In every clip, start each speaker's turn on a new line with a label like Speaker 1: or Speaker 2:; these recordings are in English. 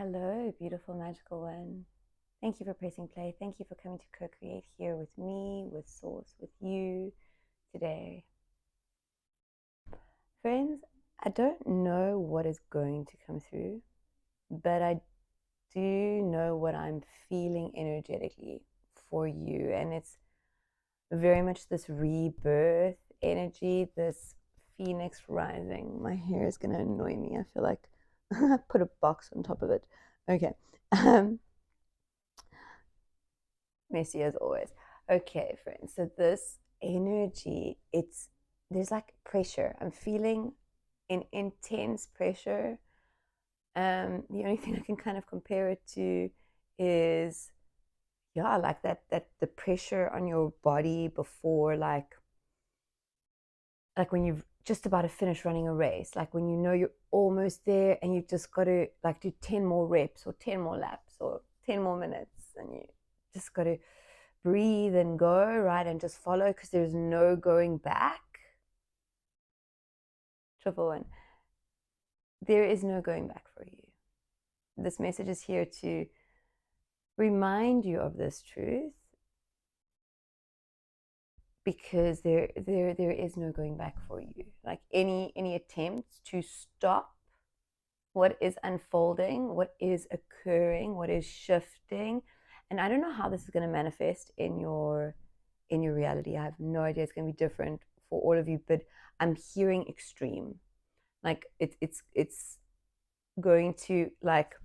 Speaker 1: Hello, beautiful, magical one. Thank you for pressing play. Thank you for coming to co-create here with me, with Source, with you today. Friends, I don't know what is going to come through, but I do know what I'm feeling energetically for you. And it's very much this rebirth energy, this phoenix rising. My hair is going to annoy me. I feel like I put a box on top of it. Okay. Messy as always. Okay, friends. So this energy, there's like pressure. I'm feeling an intense pressure. The only thing I can kind of compare it to is like that the pressure on your body before like when you've just about to finish running a race, like when you know you're almost there and you've just got to like do 10 more reps or 10 more laps or 10 more minutes, and you just got to breathe and go, right? And just follow, because there's no going back. Triple one. There is no going back for you. This message is here to remind you of this truth, because there is no going back for you. Like any attempts to stop what is unfolding, what is occurring, what is shifting. And I don't know how this is going to manifest in your reality. I have no idea. It's going to be different for all of you, but I'm hearing extreme. Like it's going to like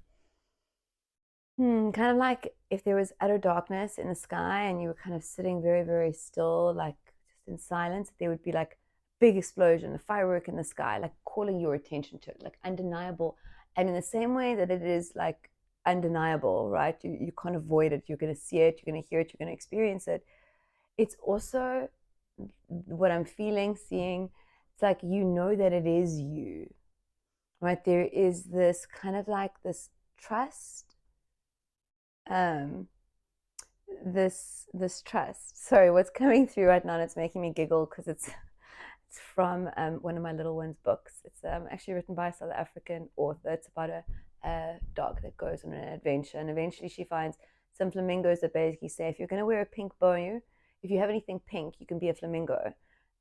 Speaker 1: kind of like if there was utter darkness in the sky and you were kind of sitting very, very still, like just in silence, there would be like big explosion, a firework in the sky, like calling your attention to it, like undeniable. And in the same way that it is like undeniable, right? You can't avoid it. You're going to see it, you're going to hear it, you're going to experience it. It's also what I'm feeling, seeing. It's like you know that it is you, right? There is this kind of like this trust, this trust. Sorry, what's coming through right now? And it's making me giggle because it's from one of my little one's books. It's actually written by a South African author. It's about a dog that goes on an adventure, and eventually she finds some flamingos that basically say, if you're going to wear a pink bow, if you have anything pink, you can be a flamingo.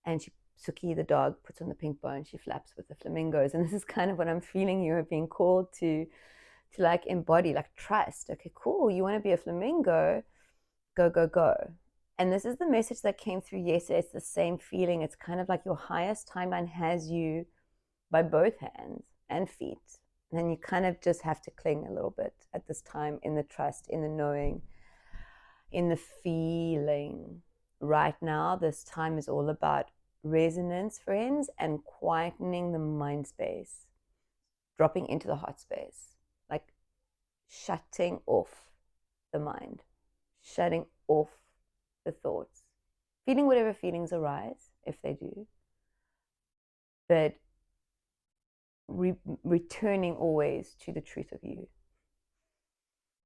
Speaker 1: And Suki, the dog, puts on the pink bow and she flaps with the flamingos. And this is kind of what I'm feeling you are being called to like embody, like trust. Okay, cool. You want to be a flamingo? Go, go, go. And this is the message that came through yesterday. It's the same feeling. It's kind of like your highest timeline has you by both hands and feet. And then you kind of just have to cling a little bit at this time, in the trust, in the knowing, in the feeling. Right now, this time is all about resonance, friends, and quietening the mind space, dropping into the heart space, like shutting off the mind, shutting off the thoughts, feeling whatever feelings arise, if they do, but returning always to the truth of you.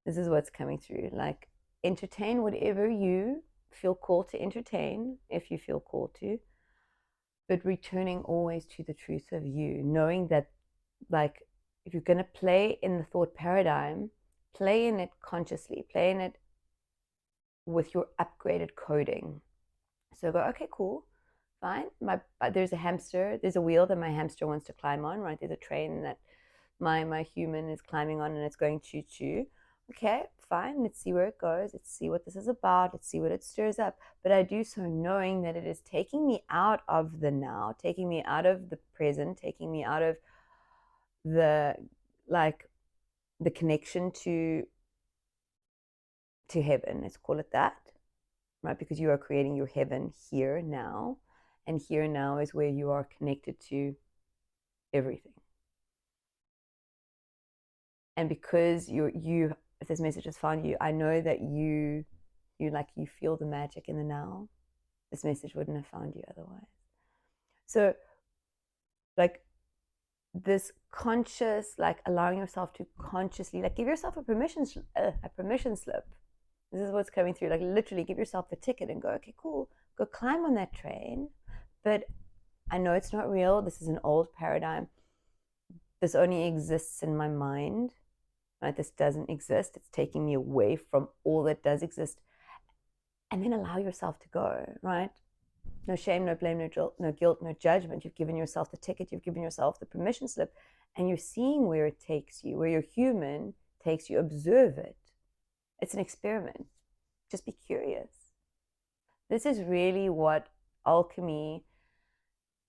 Speaker 1: This is what's coming through. Like, entertain whatever you feel called to entertain, if you feel called to, but returning always to the truth of you, knowing that, like, if you're going to play in the thought paradigm, play in it consciously, play in it with your upgraded coding. So go, okay, cool, fine. There's a hamster, there's a wheel that my hamster wants to climb on, right? There's a train that my human is climbing on and it's going choo choo. Okay, fine. Let's see where it goes. Let's see what this is about. Let's see what it stirs up. But I do so knowing that it is taking me out of the now, taking me out of the present, taking me out of the the connection to heaven. Let's call it that, right? Because you are creating your heaven here now, and here now is where you are connected to everything. And because you if this message has found you, I know that you feel the magic in the now. This message wouldn't have found you otherwise. So like this conscious, like allowing yourself to consciously, like, give yourself a permission slip. This is what's coming through. Like, literally give yourself the ticket and go, okay, cool, go climb on that train. But I know it's not real. This is an old paradigm. This only exists in my mind. right? This doesn't exist. It's taking me away from all that does exist. And then allow yourself to go, right? No shame, no blame, no guilt, no judgment. You've given yourself the ticket, you've given yourself the permission slip, and you're seeing where it takes you, where your human takes you. Observe it. It's an experiment. Just be curious. This is really what alchemy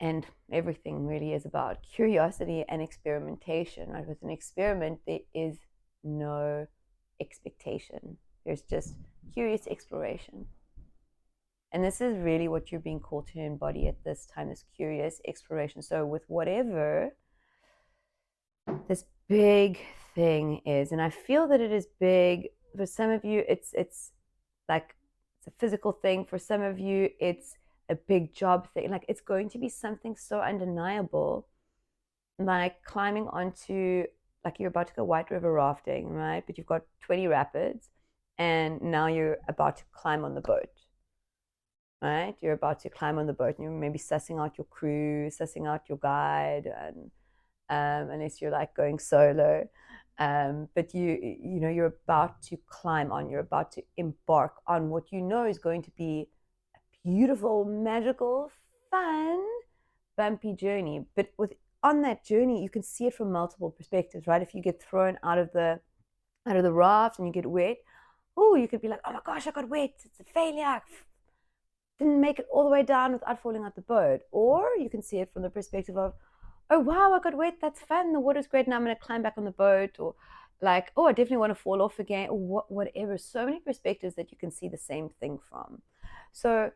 Speaker 1: and everything really is about: curiosity and experimentation, right? With an experiment, there is no expectation, there's just curious exploration. And this is really what you're being called to embody at this time, this curious exploration. So with whatever this big thing is, and I feel that it is big for some of you, it's like it's a physical thing. For some of you, it's a big job thing. Like it's going to be something so undeniable, like climbing onto, like you're about to go White River rafting, right? But you've got 20 rapids, and now you're about to climb on the boat, right? You're about to climb on the boat, and you're maybe sussing out your crew, sussing out your guide, and unless you're like going solo. But you know, you're about to climb on, you're about to embark on what you know is going to be a beautiful, magical, fun, bumpy journey. But on that journey, you can see it from multiple perspectives, right? If you get thrown out of the raft and you get wet, oh, you could be like, oh my gosh, I got wet, it's a failure, didn't make it all the way down without falling out the boat. Or you can see it from the perspective of, oh wow, I got wet, that's fun, the water's great, now I'm going to climb back on the boat. Or like, oh, I definitely want to fall off again, or whatever. So many perspectives that you can see the same thing from. So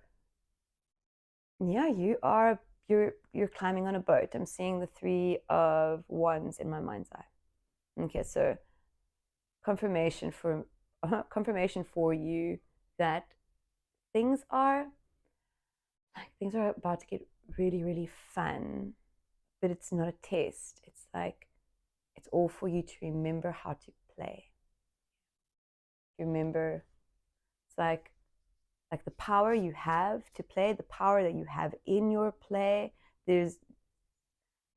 Speaker 1: yeah, you're climbing on a boat. I'm seeing the 3 of Wands in my mind's eye. Okay, so confirmation for you that things are about to get really, really fun. But it's not a test. It's like, it's all for you to remember how to play. Remember, it's like the power you have to play, the power that you have in your play. There's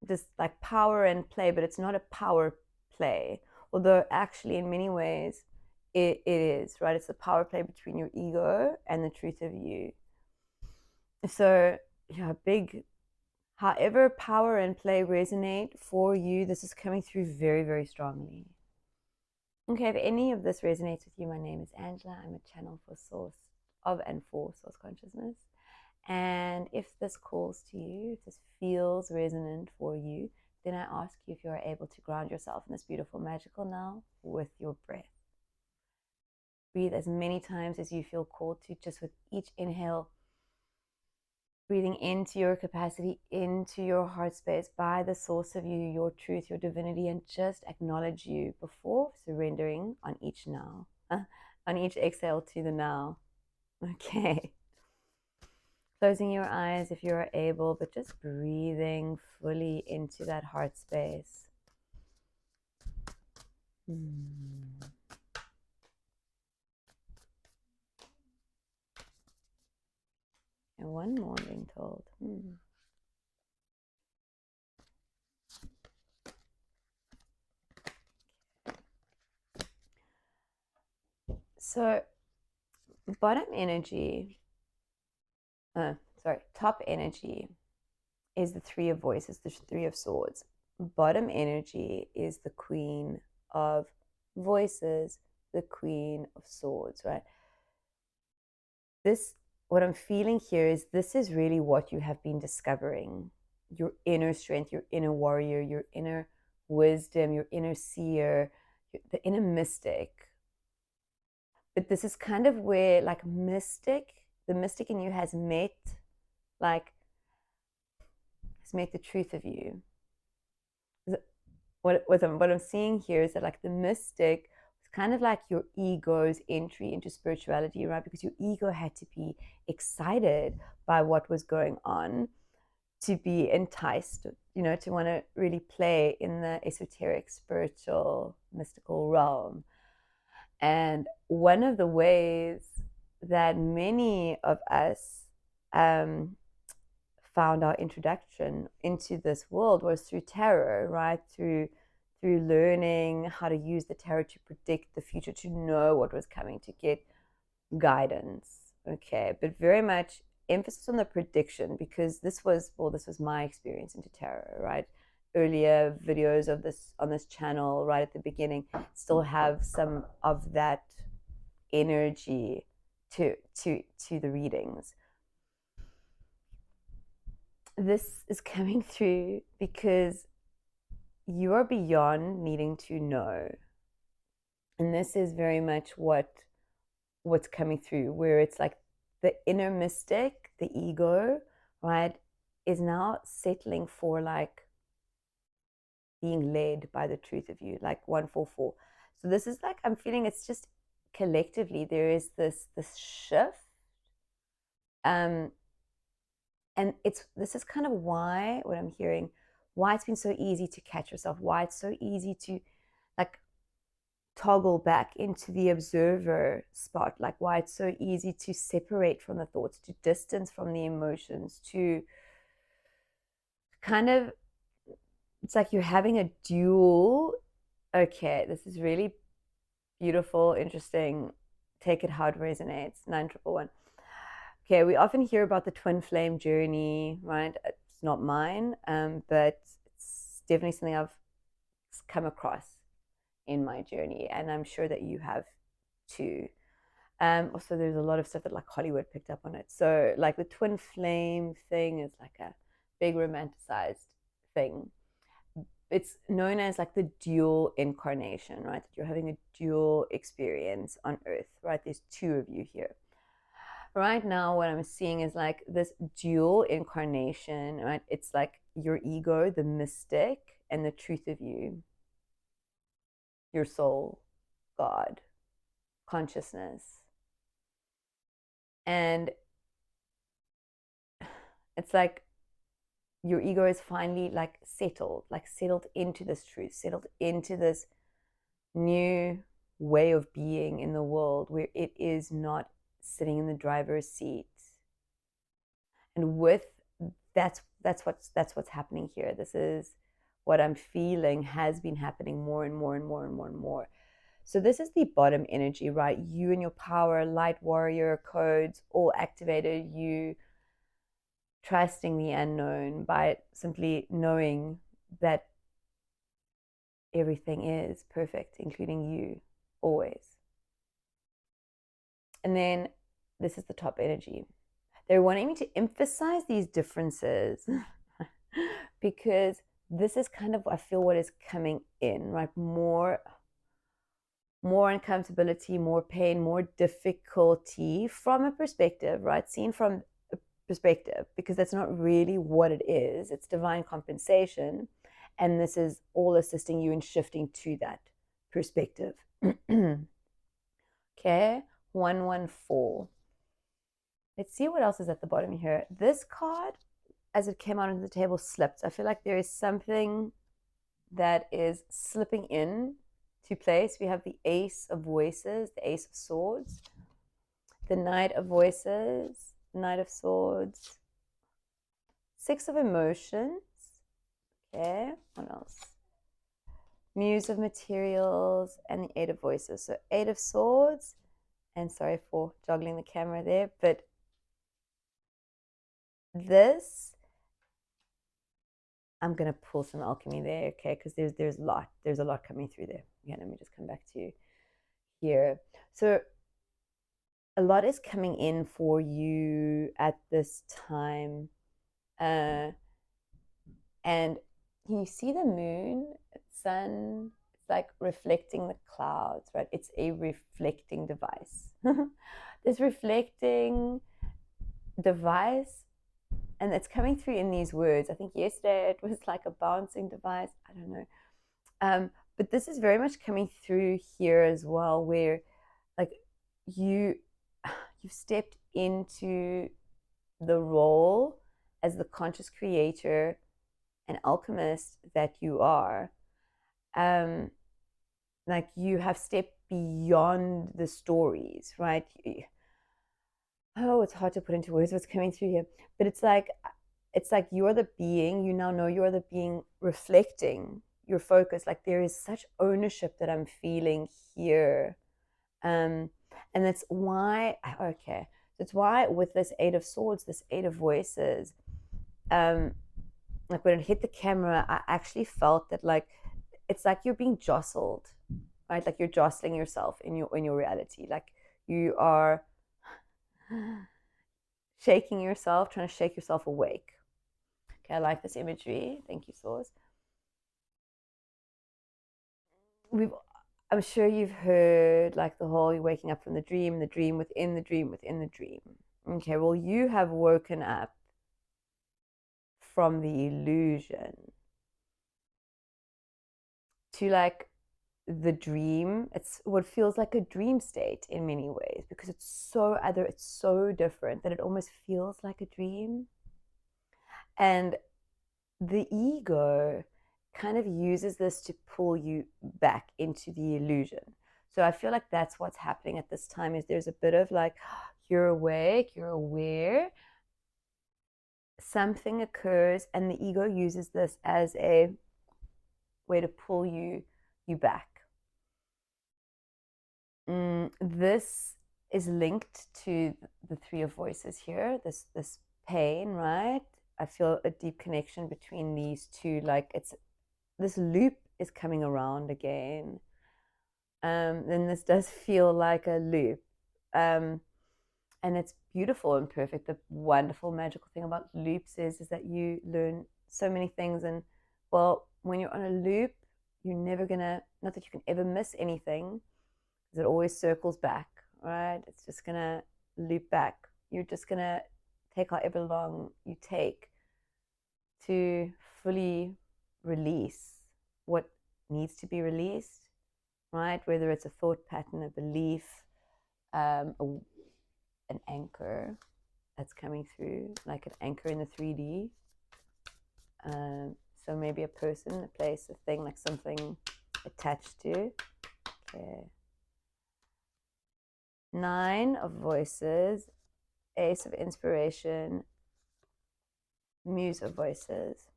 Speaker 1: just like power and play, but it's not a power play. Although actually in many ways it is, right? It's the power play between your ego and the truth of you. So yeah, however power and play resonate for you, this is coming through very, very strongly. Okay, if any of this resonates with you, my name is Angela. I'm a channel for source consciousness. And if this calls to you, if this feels resonant for you, then I ask you if you are able to ground yourself in this beautiful magical now with your breath. Breathe as many times as you feel called to, just with each inhale, breathing into your capacity, into your heart space, by the source of you, your truth, your divinity, and just acknowledge you before surrendering on each now, on each exhale to the now. Okay. Closing your eyes if you are able, but just breathing fully into that heart space. And one more being told. So bottom energy, top energy is the 3 of voices, the 3 of swords. Bottom energy is the queen of voices, the queen of swords, right? What I'm feeling here is this is really what you have been discovering: your inner strength, your inner warrior, your inner wisdom, your inner seer, the inner mystic. But this is kind of where like the mystic in you has met the truth of you. What I'm seeing here is that like the mystic was kind of like your ego's entry into spirituality, right? Because your ego had to be excited by what was going on to be enticed, you know, to want to really play in the esoteric, spiritual, mystical realm. And one of the ways that many of us found our introduction into this world was through tarot, right? Through through learning how to use the tarot to predict the future, to know what was coming, to get guidance. Okay, but very much emphasis on the prediction, because this was my experience into tarot, right? Earlier videos of this on this channel right at the beginning still have some of that energy to the readings. This is coming through because you are beyond needing to know, and this is very much what's coming through, where it's like the inner mystic, the ego, right, is now settling for like being led by the truth of you, like 144. So this is like, I'm feeling it's just collectively there is this shift, and this is kind of why, what I'm hearing, why it's been so easy to catch yourself, why it's so easy to like toggle back into the observer spot, like why it's so easy to separate from the thoughts, to distance from the emotions, to kind of, it's like you're having a dual, okay, this is really beautiful, interesting, take it how it resonates, 9111. Okay, we often hear about the twin flame journey, right? It's not mine, but it's definitely something I've come across in my journey, and I'm sure that you have too. Also, there's a lot of stuff that like Hollywood picked up on it. So like the twin flame thing is like a big romanticized thing. It's known as like the dual incarnation, right? You're having a dual experience on Earth, right? There's two of you here. Right now, what I'm seeing is like this dual incarnation, right? It's like your ego, the mystic, and the truth of you, your soul, God, consciousness. And it's like your ego is finally like settled into this truth, settled into this new way of being in the world where it is not sitting in the driver's seat. And with that's what's happening here. This is what I'm feeling has been happening more and more and more and more and more. So this is the bottom energy, right? You and your power, light warrior codes, all activated. You trusting the unknown by simply knowing that everything is perfect, including you, always. And then this is the top energy. They're wanting me to emphasize these differences because this is kind of, I feel, what is coming in, right? More uncomfortability, more pain, more difficulty from a perspective, right? Seen from a perspective, because that's not really what it is. It's divine compensation. And this is all assisting you in shifting to that perspective. Okay, 114. Let's see what else is at the bottom here. This card, as it came out onto the table, slipped. I feel like there is something that is slipping in to place. We have the Ace of Voices, the Ace of Swords, the Knight of Voices, Knight of Swords, Six of Emotions. Okay, what else? Muse of Materials, and the Eight of Voices. So Eight of Swords, and sorry for juggling the camera there, but this, I'm going to pull some alchemy there, okay, because there's a lot coming through there. Yeah, let me just come back to you here. So a lot is coming in for you at this time, and you see the moon, sun, it's like reflecting the clouds, right? It's a reflecting device. This reflecting device, and it's coming through in these words. I think yesterday it was like a bouncing device. I don't know. But this is very much coming through here as well, where like you've stepped into the role as the conscious creator and alchemist that you are. Like you have stepped beyond the stories, right? Oh, it's hard to put into words what's coming through here, but it's like you're the being, you now know you're the being reflecting your focus. Like there is such ownership that I'm feeling here. And that's why, okay, that's why with this Eight of Swords, this Eight of Voices, like when it hit the camera, I actually felt that like it's like you're being jostled, right? Like you're jostling yourself in your reality. Like you are shaking yourself, trying to shake yourself awake. Okay, I like this imagery. Thank you, Source. We've I'm sure you've heard like the whole you're waking up from the dream within the dream within the dream. Okay, well, you have woken up from the illusion to like the dream. It's what feels like a dream state in many ways because it's so other, it's so different that it almost feels like a dream. And the ego kind of uses this to pull you back into the illusion. So I feel like that's what's happening at this time is there's a bit of like you're awake, you're aware, something occurs, and the ego uses this as a way to pull you back. This is linked to the Three of Voices here. This pain, right? I feel a deep connection between these two. Like it's this loop is coming around again. Then this does feel like a loop. And it's beautiful and perfect. The wonderful, magical thing about loops is that you learn so many things. And well, when you're on a loop, you're never gonna, not that you can ever miss anything, because it always circles back, right? It's just gonna loop back. You're just gonna take however long you take to fully release what needs to be released, right? Whether it's a thought pattern, a belief, an anchor that's coming through, like an anchor in the 3D. So maybe a person, a place, a thing, like something attached to. Okay. Nine of Voices, Ace of Inspiration, Muse of Voices,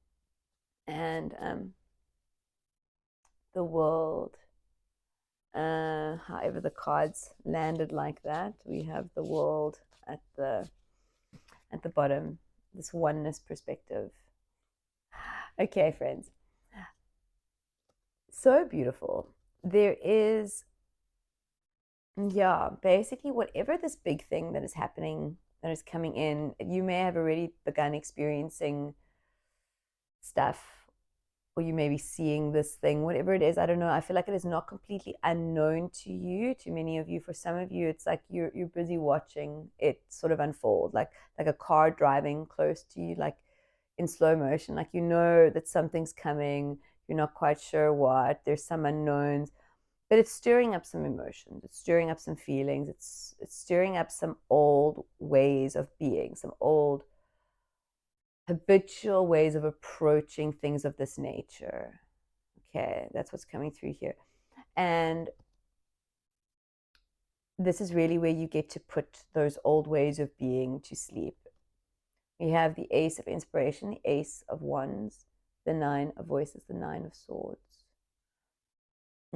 Speaker 1: and the World. However the cards landed like that, we have the World at the bottom, this oneness perspective. Okay, friends, so beautiful. There is, yeah, basically whatever this big thing that is happening, that is coming in, you may have already begun experiencing stuff, or you may be seeing this thing, whatever it is. I don't know. I feel like it is not completely unknown to you, to many of you. For some of you, it's like you're busy watching it sort of unfold, like a car driving close to you, like in slow motion. Like you know that something's coming. You're not quite sure what. There's some unknowns, but it's stirring up some emotions. It's stirring up some feelings. It's stirring up some old ways of being, some old habitual ways of approaching things of this nature. Okay, that's what's coming through here. And this is really where you get to put those old ways of being to sleep. We have the Ace of Inspiration, the Ace of Wands, the Nine of Voices, the Nine of Swords.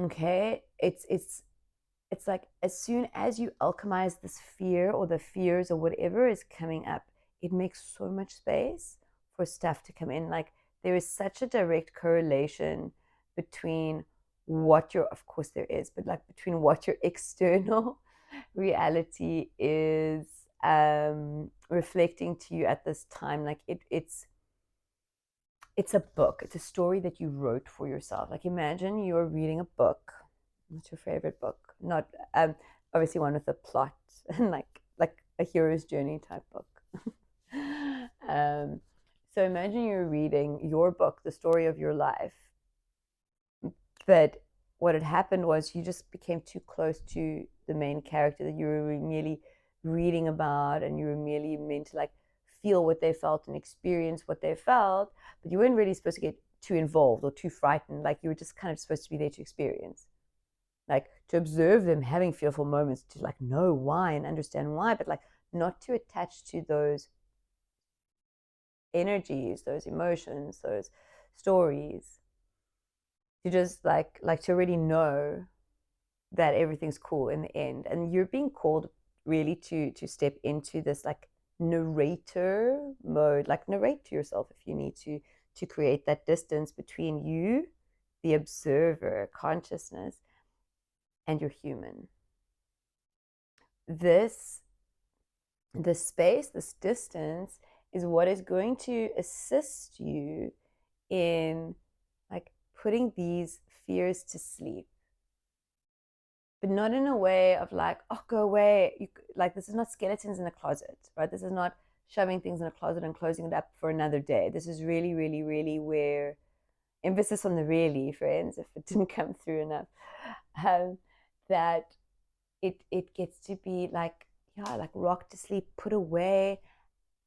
Speaker 1: Okay, it's like as soon as you alchemize this fear or the fears or whatever is coming up, it makes so much space for stuff to come in. Like there is such a direct correlation between what your, of course there is, but like between what your external reality is reflecting to you at this time. Like it's a book. It's a story that you wrote for yourself. Like imagine you're reading a book. What's your favorite book? Not obviously one with a plot and like a hero's journey type book. So imagine you're reading your book, the story of your life. But what had happened was you just became too close to the main character that you were merely reading about, and you were merely meant to like feel what they felt and experience what they felt, but you weren't really supposed to get too involved or too frightened. Like you were just kind of supposed to be there to experience, like to observe them having fearful moments, to like know why and understand why, but like not to attach to those energies, those emotions, those stories. to just like to really know that everything's cool in the end. And you're being called really to step into this like narrator mode, like narrate to yourself if you need to create that distance between you, the observer consciousness, and your human. This space, this distance is what is going to assist you in like putting these fears to sleep, but not in a way of like, oh, go away. Like, this is not skeletons in a closet, right? This is not shoving things in a closet and closing it up for another day. This is really, really, really where emphasis on the really, friends, if it didn't come through enough, that it gets to be like, yeah, like rock to sleep, put away,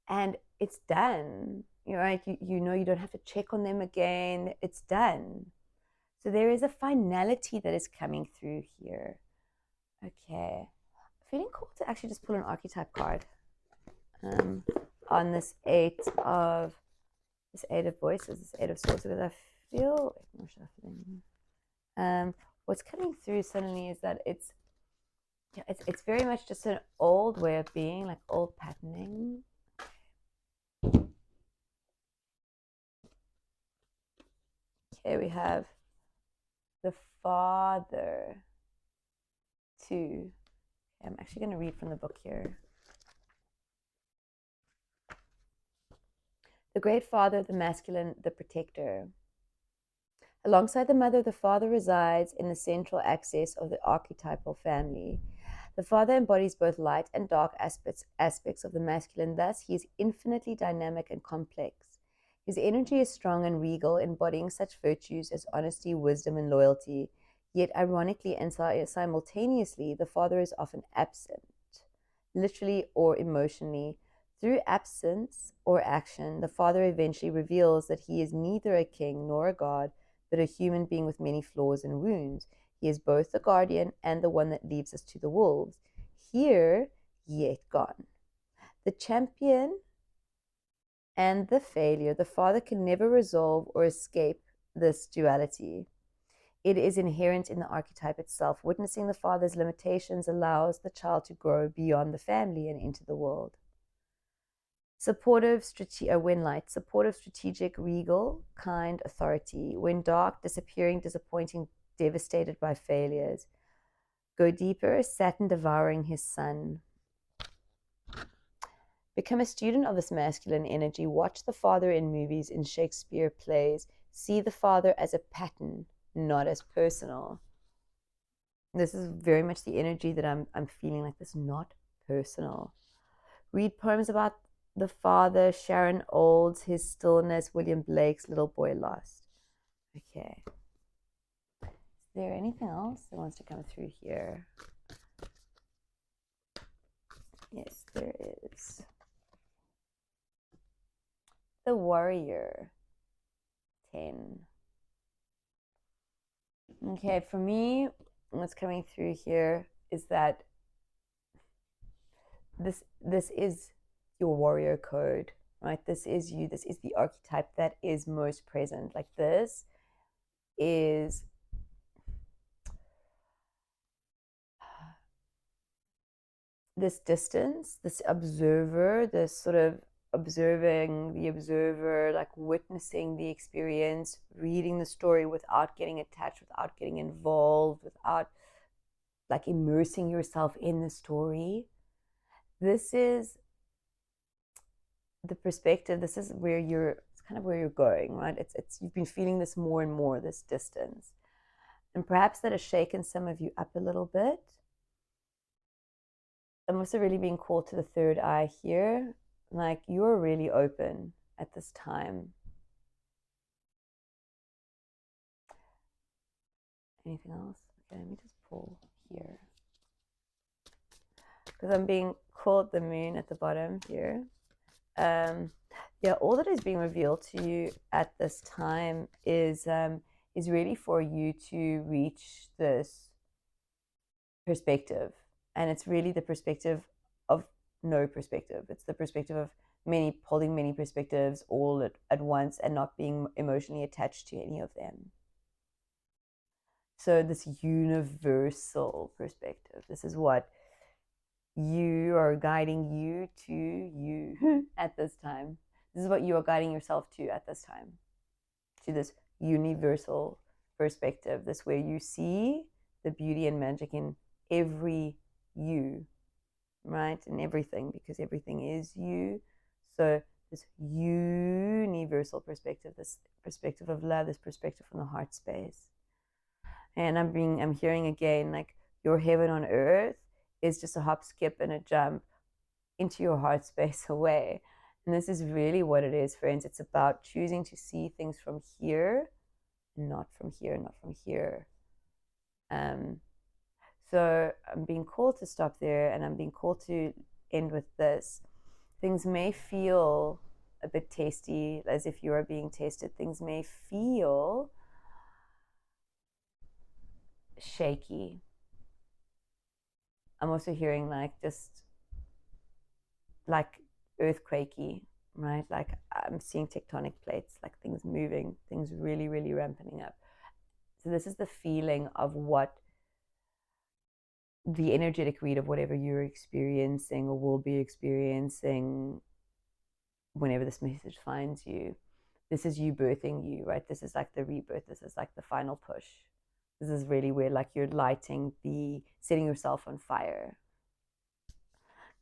Speaker 1: and it's done. You're right. You know, you don't have to check on them again. It's done. So there is a finality that is coming through here. Okay. Feeling cool to actually just pull an archetype card on this eight of voices, this eight of swords, because I feel more shuffling. What's coming through suddenly is that it's very much just an old way of being, like old patterning. Okay, we have the father too. Okay, I'm actually going to read from the book here. The great father, the masculine, the protector. Alongside the mother, the father resides in the central axis of the archetypal family. The father embodies both light and dark aspects of the masculine. Thus, he is infinitely dynamic and complex. His energy is strong and regal, embodying such virtues as honesty, wisdom, and loyalty. Yet, ironically and simultaneously, the father is often absent, literally or emotionally. Through absence or action, the father eventually reveals that he is neither a king nor a god, but a human being with many flaws and wounds. He is both the guardian and the one that leaves us to the wolves. Here, yet gone. The champion and the failure, the father can never resolve or escape this duality. It is inherent in the archetype itself. Witnessing the father's limitations allows the child to grow beyond the family and into the world. Supportive, when light, supportive, strategic, regal, kind, authority. When dark, disappearing, disappointing, devastated by failures. Go deeper, Saturn devouring his son. Become a student of this masculine energy. Watch the father in movies, in Shakespeare plays. See the father as a pattern, not as personal. This is very much the energy that I'm feeling, like this, not personal. Read poems about the father, Sharon Olds, His Stillness, William Blake's Little Boy Lost. Okay. Is there anything else that wants to come through here? Yes, there is. The Warrior, 10. Okay, for me, what's coming through here is that this is your warrior code, right? This is you. This is the archetype that is most present. Like, this is this distance, this observer, this sort of observing the observer, like witnessing the experience, reading the story without getting attached, without getting involved, without like immersing yourself in the story. This is the perspective. This is where it's kind of where you're going, right? It's you've been feeling this more and more, this distance, and perhaps that has shaken some of you up a little bit. I'm also really being called to the third eye here. Like, you're really open at this time. Anything else? Okay, let me just pull here, because I'm being called the moon at the bottom here. Yeah, all that is being revealed to you at this time is really for you to reach this perspective, and it's really the perspective of no perspective. It's the perspective of holding many perspectives all at once and not being emotionally attached to any of them. So this universal perspective, this is what you are guiding you to you at this time. This is what you are guiding yourself to at this time, to this universal perspective, this where you see the beauty and magic in every you, right? In everything, because everything is you. So this universal perspective, this perspective of love, this perspective from the heart space. And I'm hearing again, like, your heaven on earth is just a hop, skip, and a jump into your heart space away. And this is really what it is, friends. It's about choosing to see things from here, not from here, not from here. So I'm being called to stop there, and I'm being called to end with this. Things may feel a bit tasty, as if you are being tasted. Things may feel shaky. I'm also hearing like just like earthquakey, right? Like I'm seeing tectonic plates, like things moving, things really, really ramping up. So this is the feeling of what the energetic read of whatever you're experiencing or will be experiencing whenever this message finds you. This is you birthing you, right? This is like the rebirth. This is like the final push. This is really where like you're setting yourself on fire.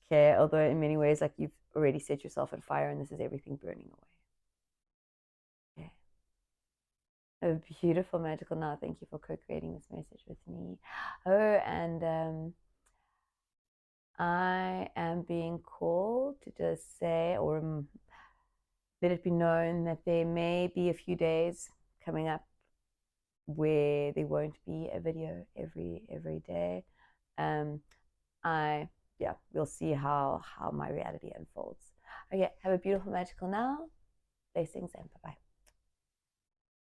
Speaker 1: Okay, although in many ways, like you've already set yourself on fire and this is everything burning away. Okay. A beautiful, magical now. Thank you for co-creating this message with me. Oh, and I am being called to just say, or let it be known that there may be a few days coming up where there won't be a video every day. We'll see how my reality unfolds. Okay, have a beautiful, magical now. Blessings and bye-bye.